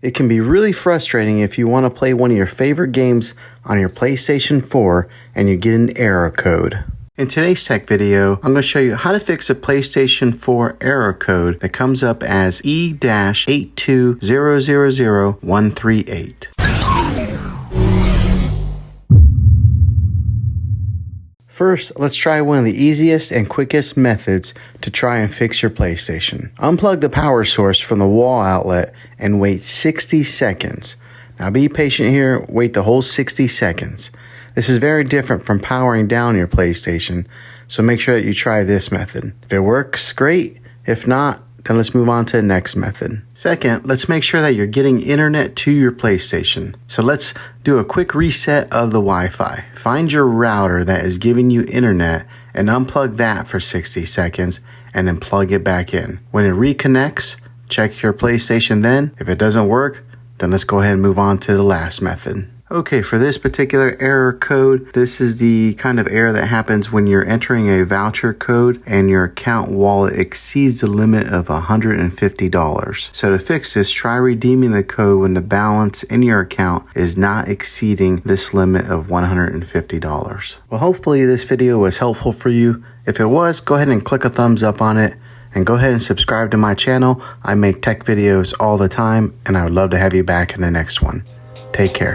It can be really frustrating if you want to play one of your favorite games on your PlayStation 4 and you get an error code. In today's tech video, I'm going to show you how to fix a PlayStation 4 error code that comes up as E-82000138. First, let's try one of the easiest and quickest methods to try and fix your PlayStation. Unplug the power source from the wall outlet and wait 60 seconds. Now be patient here, wait the whole 60 seconds. This is very different from powering down your PlayStation, so make sure that you try this method. If it works, great. If not, then let's move on to the next method. Second, let's make sure that you're getting internet to your PlayStation. So let's do a quick reset of the Wi-Fi. Find your router that is giving you internet and unplug that for 60 seconds and then plug it back in. When it reconnects, check your PlayStation then. If it doesn't work, then let's go ahead and move on to the last method. Okay, for this particular error code, this is the kind of error that happens when you're entering a voucher code and your account wallet exceeds the limit of $150. So to fix this, try redeeming the code when the balance in your account is not exceeding this limit of $150. Well, hopefully this video was helpful for you. If it was, go ahead and click a thumbs up on it. And go ahead and subscribe to my channel. I make tech videos all the time, and I would love to have you back in the next one. Take care.